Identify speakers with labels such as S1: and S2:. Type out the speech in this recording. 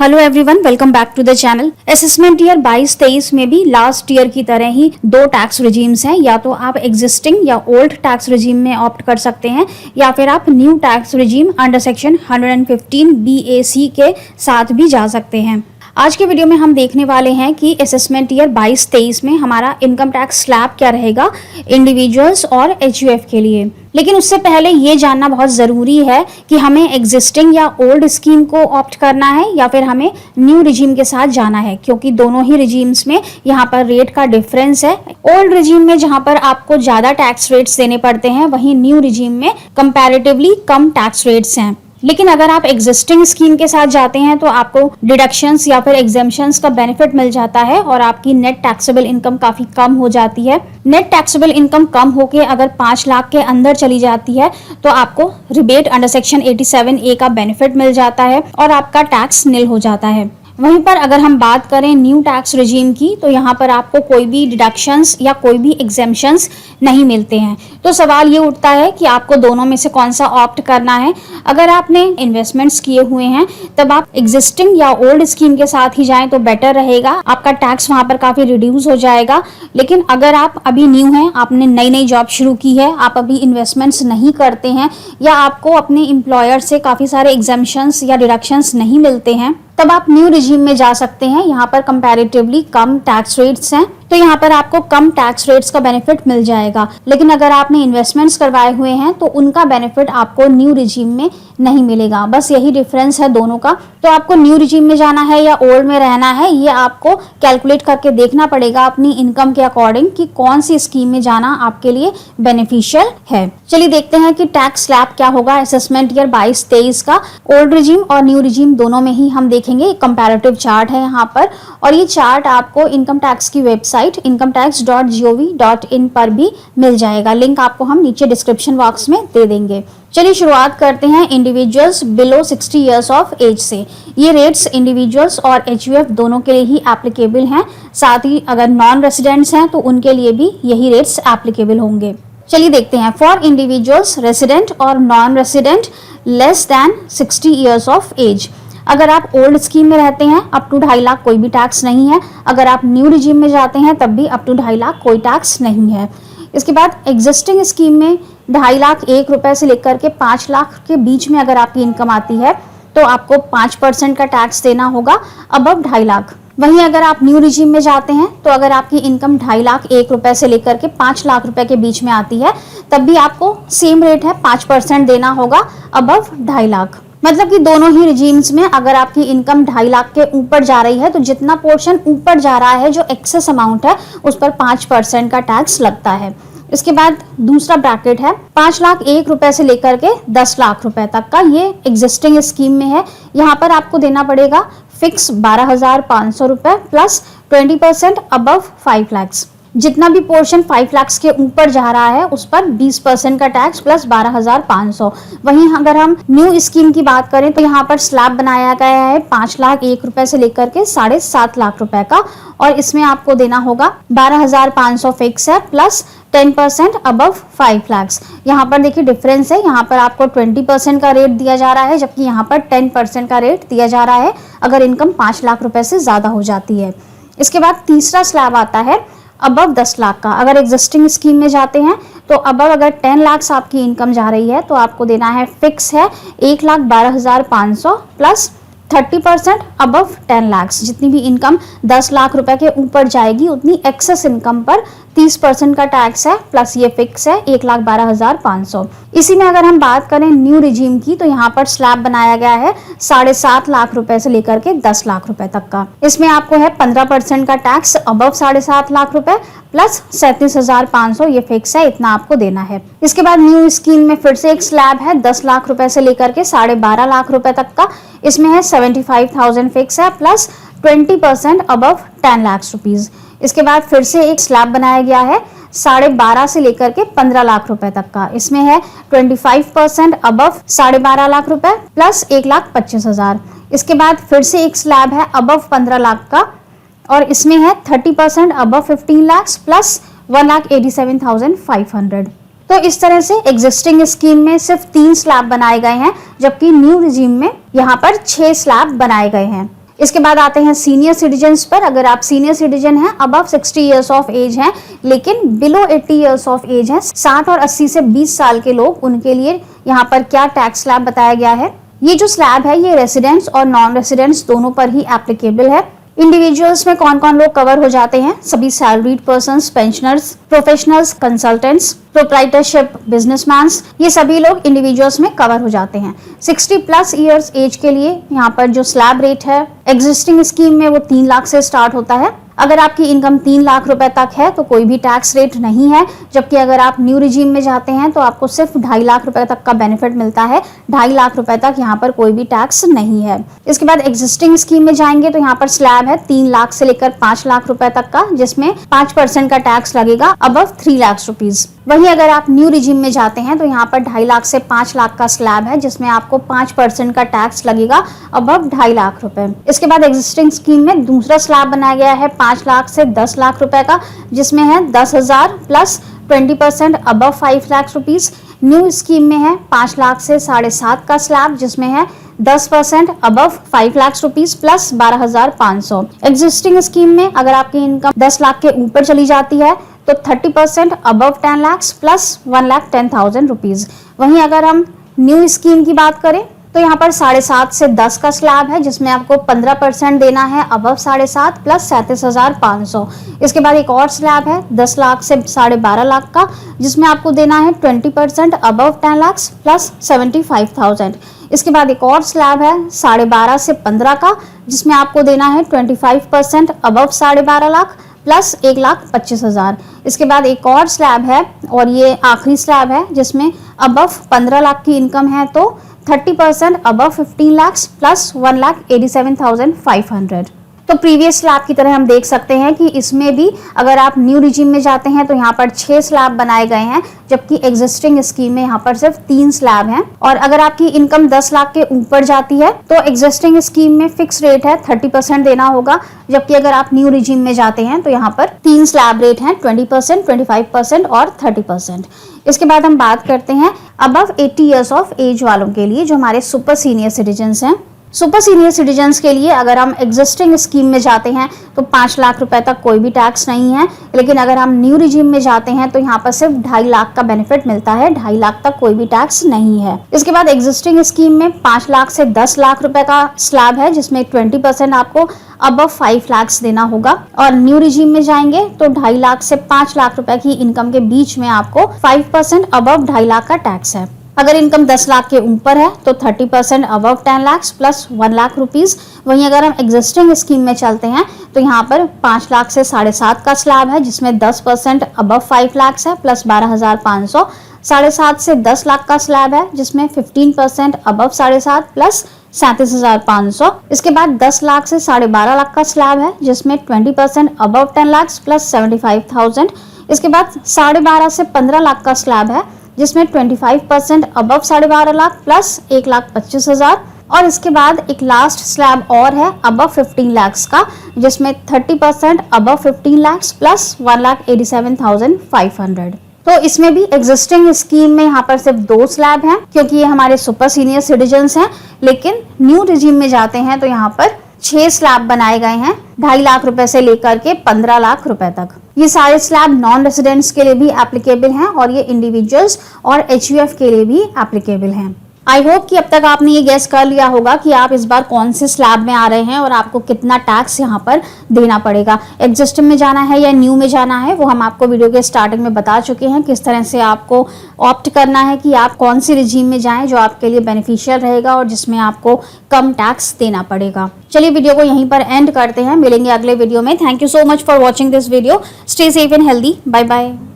S1: Hello everyone, welcome back to the channel. Assessment year 22-23 में भी last year की तरह ही दो टैक्स रिजीम्स हैं। या तो आप एग्जिस्टिंग या ओल्ड टैक्स रिजीम में ऑप्ट कर सकते हैं या फिर आप new tax regime under section 115 BAC के साथ भी जा सकते हैं। आज के वीडियो में हम देखने वाले हैं कि असेसमेंट ईयर 22-23 में हमारा इनकम टैक्स स्लैब क्या रहेगा इंडिविजुअल्स और HUF के लिए। लेकिन उससे पहले ये जानना बहुत ज़रूरी है कि हमें एग्जिस्टिंग या ओल्ड स्कीम को ऑप्ट करना है या फिर हमें न्यू रिजीम के साथ जाना है, क्योंकि दोनों ही रिजीम्स में यहाँ पर रेट का डिफरेंस है। ओल्ड रिजीम में जहाँ पर आपको ज़्यादा टैक्स रेट्स देने पड़ते हैं, वहीं न्यू रिजीम में कंपैरेटिवली कम टैक्स रेट्स हैं। लेकिन अगर आप एग्जिस्टिंग स्कीम के साथ जाते हैं तो आपको डिडक्शंस या फिर एग्जेम्पशंस का बेनिफिट मिल जाता है और आपकी नेट टैक्सेबल इनकम काफी कम हो जाती है। नेट टैक्सेबल इनकम कम होके अगर 5 लाख के अंदर चली जाती है तो आपको रिबेट अंडर सेक्शन 87A का बेनिफिट मिल जाता है और आपका टैक्स निल हो जाता है। वहीं पर अगर हम बात करें न्यू टैक्स रिजीम की, तो यहाँ पर आपको कोई भी डिडक्शंस या कोई भी एग्जेम्पशंस नहीं मिलते हैं। तो सवाल ये उठता है कि आपको दोनों में से कौन सा ऑप्ट करना है। अगर आपने इन्वेस्टमेंट्स किए हुए हैं तब आप एग्जिस्टिंग या ओल्ड स्कीम के साथ ही जाएं तो बेटर रहेगा, आपका टैक्स वहाँ पर काफ़ी रिड्यूस हो जाएगा। लेकिन अगर आप अभी न्यू हैं, आपने नई जॉब शुरू की है, आप अभी इन्वेस्टमेंट्स नहीं करते हैं या आपको अपने एम्प्लॉयर से काफ़ी सारे एग्जेम्पशंस या डिडक्शंस नहीं मिलते हैं, तब आप न्यू रिजीम में जा सकते हैं। यहाँ पर कंपैरेटिवली कम टैक्स रेट्स हैं, तो यहाँ पर आपको कम टैक्स रेट्स का बेनिफिट मिल जाएगा। लेकिन अगर आपने इन्वेस्टमेंट्स करवाए हुए हैं तो उनका बेनिफिट आपको न्यू रिजीम में नहीं मिलेगा। बस यही डिफरेंस है दोनों का। तो आपको न्यू रिजीम में जाना है या ओल्ड में रहना है, ये आपको कैलकुलेट करके देखना पड़ेगा अपनी इनकम के अकॉर्डिंग कि कौन सी स्कीम में जाना आपके लिए बेनिफिशियल है। चलिए देखते हैं कि टैक्स स्लैब क्या होगा असेसमेंट ईयर 22-23 का। ओल्ड रिजीम और न्यू रिजीम दोनों में ही हम देखेंगे। कंपैरेटिव चार्ट है यहाँ पर, और ये चार्ट आपको इनकम टैक्स की वेबसाइट incometax.gov.in पर भी मिल जाएगा। लिंक आपको हम नीचे डिस्क्रिप्शन बॉक्स में दे देंगे। चलिए शुरुआत करते हैं individuals below 60 years of age से। ये रेट्स इंडिविजुअल्स और HUF दोनों के लिए ही एप्लीकेबल हैं। साथ ही अगर नॉन रेसिडेंट्स हैं तो उनके लिए भी यही रेट्स एप्लीकेबल होंगे। चलिए देखते हैं। फॉर इंडिविजुअल्स रेसिडेंट और non resident less than 60 years of age, अगर आप ओल्ड स्कीम में रहते हैं अप टू 2.5 लाख कोई भी टैक्स नहीं है। अगर आप न्यू रिजीम में जाते हैं तब भी अप टू 2.5 लाख कोई टैक्स नहीं है। इसके बाद एग्जिस्टिंग स्कीम में 2.5 लाख 1 रुपए से लेकर के 5 लाख के बीच में अगर आपकी इनकम आती है तो आपको 5% का टैक्स देना होगा अबव 2.5 लाख। वहीं अगर आप न्यू रिजीम में जाते हैं तो अगर आपकी इनकम 2.5 लाख 1 रुपए से लेकर के 5 लाख रुपए के बीच में आती है तब भी आपको सेम रेट है, 5% देना होगा अबव 2.5 लाख। मतलब कि दोनों ही रिजीम्स में अगर आपकी इनकम 2.5 लाख के ऊपर जा रही है तो जितना पोर्शन ऊपर जा रहा है, जो एक्सेस अमाउंट है, उस पर 5% का टैक्स लगता है। इसके बाद दूसरा ब्रैकेट है 5 लाख 1 रुपए से लेकर के 10 लाख रुपए तक का। ये एग्जिस्टिंग स्कीम में है। यहाँ पर आपको देना पड़ेगा फिक्स 12,500 रुपए प्लस 20% अबव 5 लाख। जितना भी पोर्शन 5 लाख के ऊपर जा रहा है उस पर 20% का टैक्स प्लस 12,500। वहीं अगर हम न्यू स्कीम की बात करें तो यहाँ पर स्लैब बनाया गया है 5 लाख 1 रुपए से लेकर के 7.5 लाख रुपए का, और इसमें आपको देना होगा 12,500 फिक्स है प्लस 10% अबव 5 लाख। यहाँ पर देखिए डिफरेंस है, यहाँ पर आपको 20% का रेट दिया जा रहा है जबकि यहाँ पर 10% का रेट दिया जा रहा है अगर इनकम 5 लाख रुपए से ज्यादा हो जाती है। इसके बाद तीसरा स्लैब आता है अबव 10 लाख का। अगर एग्जिस्टिंग स्कीम में जाते हैं तो अबव अगर 10 लाख आपकी इनकम जा रही है तो आपको देना है फिक्स है 1,12,500 प्लस 30% अबव 10 लाख। जितनी भी इनकम 10 लाख रुपए के ऊपर जाएगी उतनी एक्सेस इनकम पर 30% का टैक्स है प्लस ये फिक्स है 1,12,500। इसी में अगर हम बात करें न्यू रिजीम की तो यहाँ पर स्लैब बनाया गया है 7.5 लाख रुपए से लेकर के 10 लाख रुपए तक का। इसमें आपको है 15% का टैक्स अबव 7.5 लाख रुपए प्लस 37,500, ये फिक्स है, इतना आपको देना है। इसके बाद न्यू स्कीम में फिर से एक स्लैब है 10 लाख रुपए से लेकर के 12.5 लाख रुपए तक का। इसमें है 75,000 फिक्स है प्लस 20% अबव 10 लाख रुपीज। इसके बाद फिर से एक स्लैब बनाया गया है 12.5 से लेकर के 15 लाख रुपए तक का। इसमें है 25% अबव 12.5 लाख रुपए प्लस 1,25,000। इसके बाद फिर से एक स्लैब है अबव 15 लाख का और इसमें है 30% अबव 15 लाख प्लस 1,87,500। तो इस तरह से एग्जिस्टिंग स्कीम में सिर्फ 3 स्लैब बनाए गए हैं जबकि न्यू रिजीम में यहाँ पर 6 स्लैब बनाए गए हैं। इसके बाद आते हैं सीनियर सिटीजन्स पर। अगर आप सीनियर सिटीजन हैं, अबव 60 ईयर्स ऑफ एज हैं, लेकिन बिलो 80 ईयर्स ऑफ एज हैं, 60 और 80 से 20 साल के लोग, उनके लिए यहाँ पर क्या टैक्स स्लैब बताया गया है। ये जो स्लैब है ये रेसिडेंट्स और नॉन रेसिडेंट्स दोनों पर ही एप्लीकेबल है। इंडिविजुअल्स में कौन कौन लोग कवर हो जाते हैं? सभी salaried persons, pensioners, professionals, consultants, proprietorship, businessman's, ये सभी लोग इंडिविजुअल्स में कवर हो जाते हैं। 60 प्लस ईयर्स एज के लिए यहाँ पर जो स्लैब रेट है एग्जिस्टिंग स्कीम में वो 3 लाख से स्टार्ट होता है। अगर आपकी इनकम 3 लाख रुपए तक है तो कोई भी टैक्स रेट नहीं है, जबकि अगर आप न्यू रिजीम में जाते हैं तो आपको सिर्फ 2.5 लाख रुपए तक का बेनिफिट मिलता है। 2.5 लाख रुपए तक यहाँ पर कोई भी टैक्स नहीं है। इसके बाद एग्जिस्टिंग स्कीम में जाएंगे तो यहाँ पर स्लैब है 3 लाख से लेकर 5 लाख रुपए तक का, जिसमें 5% का टैक्स लगेगा अबव 3 लाख रुपीज। वहीं अगर आप न्यू रिजीम में जाते हैं तो यहाँ पर 2.5 लाख से 5 लाख का स्लैब है, जिसमें आपको 5% का टैक्स लगेगा अबव 2.5 लाख रुपए। इसके बाद एग्जिस्टिंग स्कीम में दूसरा स्लैब बनाया गया है 5 लाख से 10 लाख रुपए का, जिसमें है 10,000 plus 20% above 5 lakh rupees. New scheme में है 5 लाख से 7.5 का स्लैब, जिसमें है 10% above 5 lakh rupees plus 12,500। Existing scheme में अगर आपकी इनकम 10 लाख के ऊपर चली जाती है तो 30% अबव 10 लाख प्लस 1,10,000 रुपीज। वहीं अगर हम न्यू स्कीम की बात करें तो यहाँ पर 7.5 से 10 का स्लैब है, जिसमें आपको 15% देना है अबव 7.5 प्लस 37,500। इसके बाद एक और स्लैब है 10 लाख से 12.5 लाख का, जिसमें आपको देना है 20% अबव 10 लाख प्लस 75,000। इसके बाद एक और स्लैब है 12.5 से 15 का, जिसमें आपको देना है 25% अबव 12.5 लाख प्लस 1,25,000। इसके बाद एक और स्लैब है और ये आखिरी स्लैब है, जिसमें अबव 15 लाख की इनकम है तो 30% अबव 15 लाख प्लस 1,87,500। तो प्रीवियस स्लैब की तरह हम देख सकते हैं कि इसमें भी अगर आप न्यू रिजीम में जाते हैं तो यहाँ पर 6 स्लैब बनाए गए हैं, जबकि एग्जिस्टिंग स्कीम में यहाँ पर सिर्फ 3 स्लैब हैं। और अगर आपकी इनकम 10 लाख के ऊपर जाती है तो एग्जिस्टिंग स्कीम में फिक्स रेट है 30% देना होगा, जबकि अगर आप न्यू रिजीम में जाते हैं तो यहाँ पर 3 स्लैब रेट हैं 20%, 25% और 30%। इसके बाद हम बात करते हैं अबव 80 ईयर्स ऑफ एज वालों के लिए, जो हमारे सुपर सीनियर सिटीजन्स हैं। सुपर सीनियर सिटीजन्स के लिए अगर हम एग्जिस्टिंग स्कीम में जाते हैं तो 5 लाख रुपए तक कोई भी टैक्स नहीं है, लेकिन अगर हम न्यू रिजीम में जाते हैं तो यहाँ पर सिर्फ 2.5 लाख का बेनिफिट मिलता है, 2.5 लाख तक कोई भी टैक्स नहीं है। इसके बाद एग्जिस्टिंग स्कीम में 5 लाख से 10 लाख रुपए का स्लैब है, जिसमें 20% आपको अबव 5 लाख देना होगा। और न्यू रिजीम में जाएंगे तो 2.5 लाख से 5 लाख रुपए की इनकम के बीच में आपको 5% अबव 2.5 लाख का टैक्स है। अगर इनकम 10 लाख के ऊपर है तो 30% above 10 lakh plus 1 lakh rupees. वहीं अगर हम एग्जिस्टिंग स्कीम में चलते हैं तो यहाँ पर 5 लाख से 7.5 का स्लैब है, जिसमें 10% अबव 5 लाख है प्लस 12,500। 7.5 से 10 लाख का स्लैब है, जिसमें 15% अबव 7.5 प्लस 37,500। इसके बाद 10 लाख से 12.5 लाख का स्लैब है, जिसमें 20% अबव 10 लाख प्लस 75,000। इसके बाद 12.5 से 15 लाख का स्लैब है, जिसमें 25% अबव 12.5 लाख प्लस 1,25,000। और इसके बाद एक लास्ट स्लैब और है अबव 15 लाख का, जिसमें 30% अबव 15 लाख प्लस 1,87,500। तो इसमें भी एग्जिस्टिंग स्कीम में यहाँ पर सिर्फ 2 स्लैब हैं, क्योंकि ये हमारे सुपर सीनियर सिटीजन्स हैं। लेकिन न्यू रिजीम में जाते हैं तो यहाँ पर 6 स्लैब बनाए गए हैं 2.5 लाख रुपए से लेकर के 15 लाख रुपए तक। ये सारे स्लैब नॉन रेसिडेंट्स के लिए भी एप्लीकेबल हैं और ये इंडिविजुअल्स और HUF के लिए भी एप्लीकेबल हैं। आई होप कि अब तक आपने ये गेस कर लिया होगा कि आप इस बार कौन से स्लैब में आ रहे हैं और आपको कितना टैक्स यहाँ पर देना पड़ेगा। एग्जिस्टिंग में जाना है या न्यू में जाना है वो हम आपको वीडियो के स्टार्टिंग में बता चुके हैं, किस तरह से आपको ऑप्ट करना है कि आप कौन सी रिजीम में जाएं जो आपके लिए बेनिफिशियल रहेगा और जिसमें आपको कम टैक्स देना पड़ेगा। चलिए वीडियो को यहीं पर एंड करते हैं, मिलेंगे अगले वीडियो में। Thank you so much for watching this video. Stay safe and healthy. Bye bye.